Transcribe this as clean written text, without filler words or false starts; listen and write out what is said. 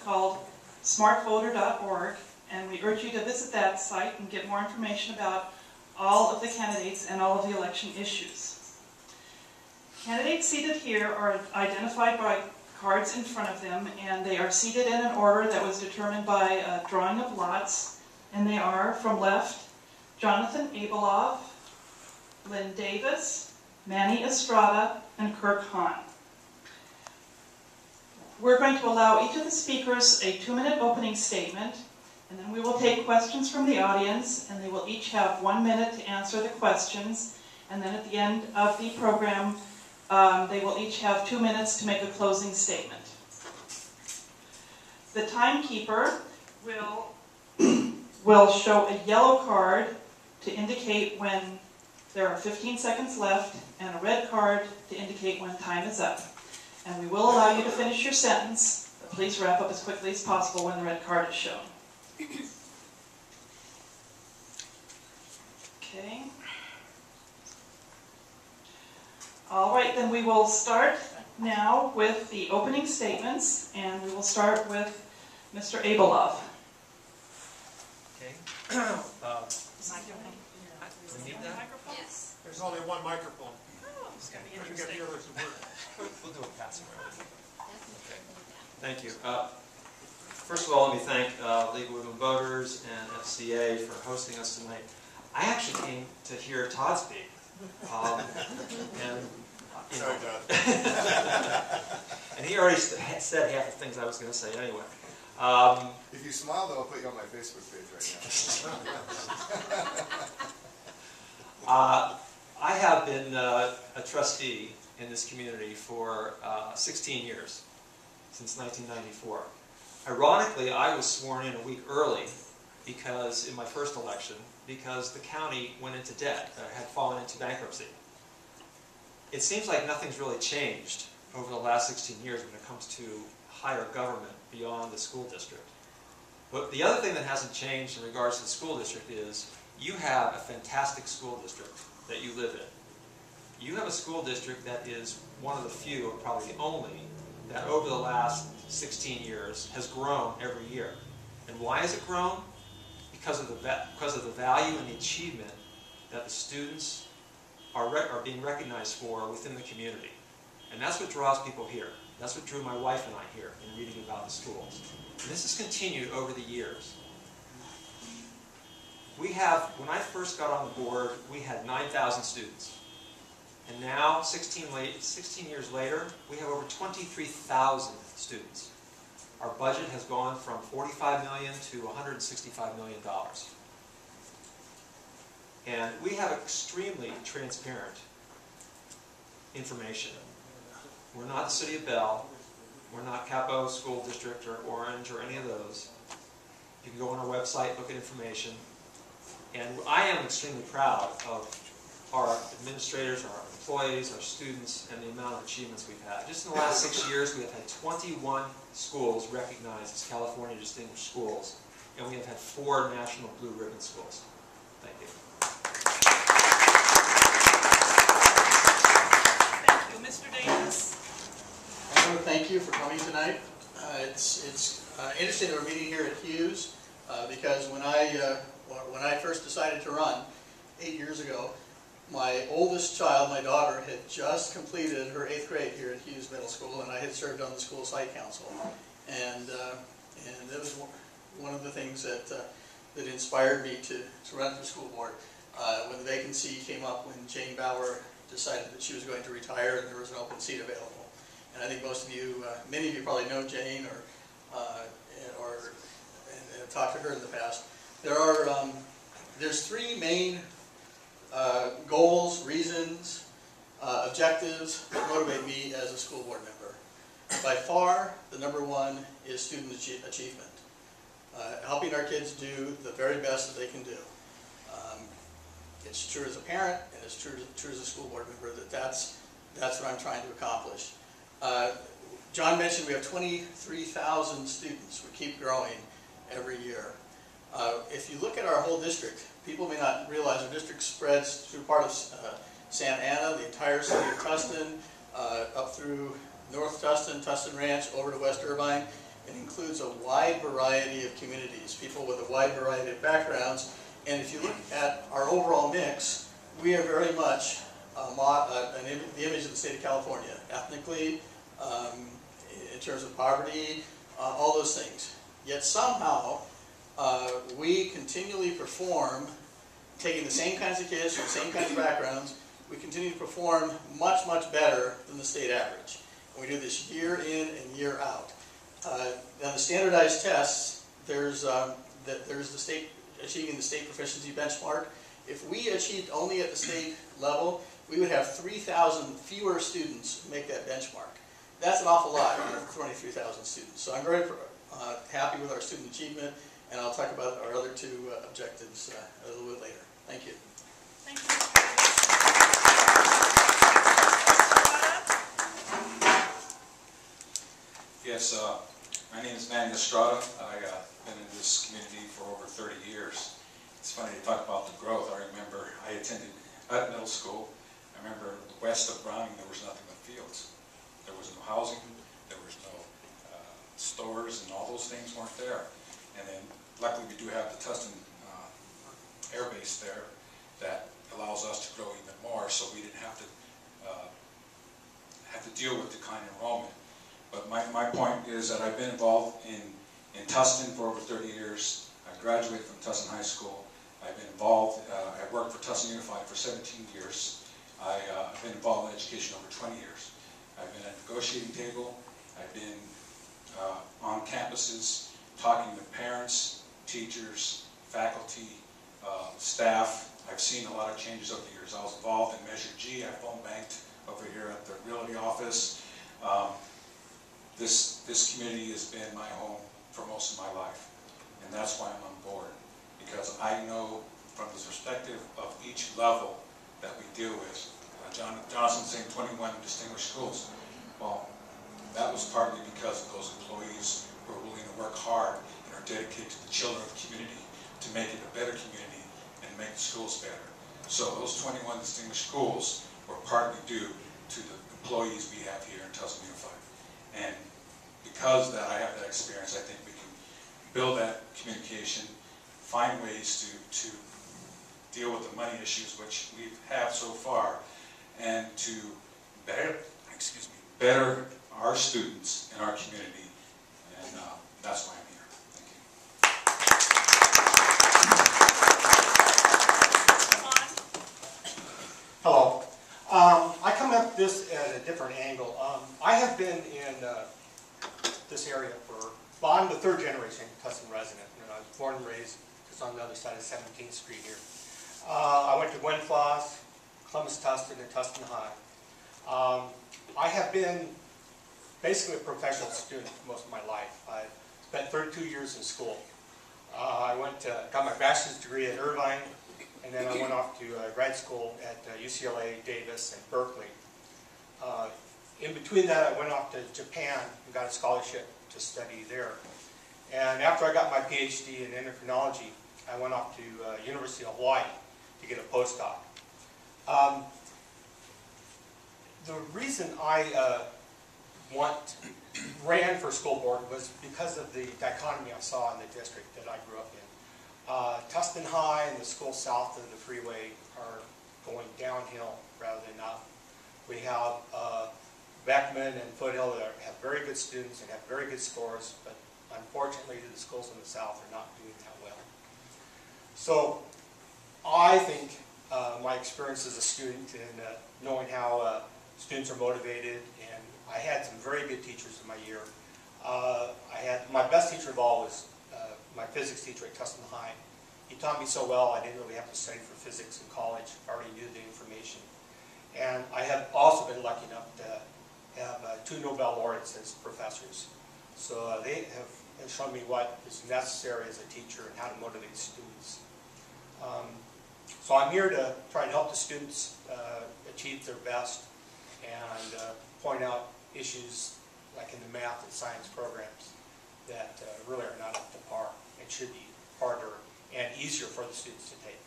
called smartvoter.org, and we urge you to visit that site and get more information about all of the candidates and all of the election issues. Candidates seated here are identified by cards in front of them, and they are seated in an order that was determined by a drawing of lots, and they are, from left, Jonathan Abelove, Lynn Davis, Manny Estrada, and Kirk Hahn. We're going to allow each of the speakers a 2-minute opening statement, and then we will take questions from the audience, and they will each have 1 minute to answer the questions, and then at the end of the program, they will each have 2 minutes to make a closing statement. The timekeeper will show a yellow card to indicate when there are 15 seconds left, and a red card to indicate when time is up. And we will allow you to finish your sentence, but please wrap up as quickly as possible when the red card is shown. Okay. All right, then we will start now with the opening statements, and we will start with Mr. Abelove. Okay. We need that? Yes. There's only one microphone. Oh, it's going to be You interesting. get the others to work. We'll do a passing round. Okay. Thank you. First of all, let me thank League of Women Voters and FCA for hosting us tonight. I actually came to hear Todd speak. And, you know, and he already said half the things I was going to say anyway. If you smile, though, I'll put you on my Facebook page right now. I have been a trustee in this community for 16 years, since 1994. Ironically, I was sworn in a week early because, in my first election, because the county went into debt, had fallen into bankruptcy. It seems like nothing's really changed over the last 16 years when it comes to higher government beyond the school district. But the other thing that hasn't changed in regards to the school district is you have a fantastic school district that you live in. You have a school district that is one of the few, or probably the only, that over the last 16 years has grown every year. And why has it grown? Because of the value and the achievement that the students are being recognized for within the community. And that's what draws people here. That's what drew my wife and I here in reading about the schools. And this has continued over the years. We have, when I first got on the board, we had 9,000 students. And now, 16 years later, we have over 23,000 students. Our budget has gone from $45 million to $165 million. And we have extremely transparent information. We're not the City of Bell. We're not Capo School District or Orange or any of those. You can go on our website, look at information. And I am extremely proud of our administrators, our employees, our students, and the amount of achievements we've had. Just in the last 6 years, we have had 21 schools recognized as California Distinguished Schools, and we have had 4 National Blue Ribbon schools. Thank you. Thank you. Mr. Davis. I want to thank you for coming tonight. It's interesting that we're meeting here at Hughes because when I first decided to run 8 years ago, my oldest child, my daughter, had just completed her 8th grade here at Hughes Middle School, and I had served on the school site council. And it was one of the things that inspired me to run for school board. When the vacancy came up, when Jane Bauer decided that she was going to retire and there was an open seat available. And I think most of you, many of you probably know Jane or have talked to her in the past. There's 3 main goals, reasons, objectives that motivate me as a school board member. By far, the #1 is student achievement. Helping our kids do the very best that they can do. It's true as a parent, and it's true as a school board member that's what I'm trying to accomplish. John mentioned we have 23,000 students. We keep growing every year. If you look at our whole district, people may not realize our district spreads through part of Santa Ana, the entire city of Tustin, up through North Tustin, Tustin Ranch, over to West Irvine. It includes a wide variety of communities, people with a wide variety of backgrounds. And if you look at our overall mix, we are very much the image of the state of California, ethnically, in terms of poverty, all those things. Yet somehow, we continually perform, taking the same kinds of kids from the same kinds of backgrounds, we continue to perform much, much better than the state average. And we do this year in and year out. Then the standardized tests, there's the state achieving the state proficiency benchmark. If we achieved only at the state level, we would have 3,000 fewer students make that benchmark. That's an awful lot for 23,000 students. So I'm very happy with our student achievement, and I'll talk about our other two objectives a little bit later. Thank you. Thank you. Yes, my name is Manny Estrada. I've been in this community for over 30 years. It's funny to talk about the growth. I remember I attended at middle school. I remember west of Browning there was nothing but fields. There was no housing, there was no stores, and all those things weren't there. And then luckily we do have the Tustin Air Base there that allows us to grow even more, so we didn't have to deal with declining enrollment. But my point is that I've been involved in Tustin for over 30 years. I graduated from Tustin High School. I've been involved, I worked for Tustin Unified for 17 years. I've been involved in education over 20 years. I've been at a negotiating table. I've been on campuses talking to parents, teachers, faculty, staff. I've seen a lot of changes over the years. I was involved in Measure G. I phone banked over here at the Realty office. This community has been my home for most of my life, and that's why I'm on board, because I know from the perspective of each level that we deal with. Johnson saying 21 distinguished schools. Well, that was partly because of those employees who are willing to work hard and are dedicated to the children of the community to make it a better community and make the schools better. So those 21 distinguished schools were partly due to the employees we have here in Tustin Unified. And because of that, I have that experience, I think we can build that communication, find ways to deal with the money issues, which we have so far, and to better our students and our community. And that's why I'm here. Thank you. Hello. I come at this at a different angle. I have been in this area for, well, I'm the third generation Tustin resident. You know, I was born and raised just on the other side of 17th Street here. I went to Gwen Floss, Columbus Tustin, and Tustin High. I have been basically a professional student for most of my life. I spent 32 years in school. I got my bachelor's degree at Irvine, and then I went off to grad school at UCLA, Davis, and Berkeley. In between that, I went off to Japan and got a scholarship to study there. And after I got my PhD in endocrinology, I went off to University of Hawaii to get a postdoc. The reason I ran for school board was because of the dichotomy I saw in the district that I grew up in. Tustin High and the school south of the freeway are going downhill rather than up. We have Beckman and Foothill that have very good students and have very good scores, but unfortunately the schools in the south are not doing that well. So I think my experience as a student and knowing how students are motivated, and I had some very good teachers in my year. My best teacher of all was my physics teacher at Tustin High. He taught me so well I didn't really have to study for physics in college. I already knew the information. And I have also been lucky enough to have 2 Nobel laureates as professors. So they have shown me what is necessary as a teacher and how to motivate students. So I'm here to try to help the students achieve their best and point out issues like in the math and science programs that really are not up to par and should be harder and easier for the students to take.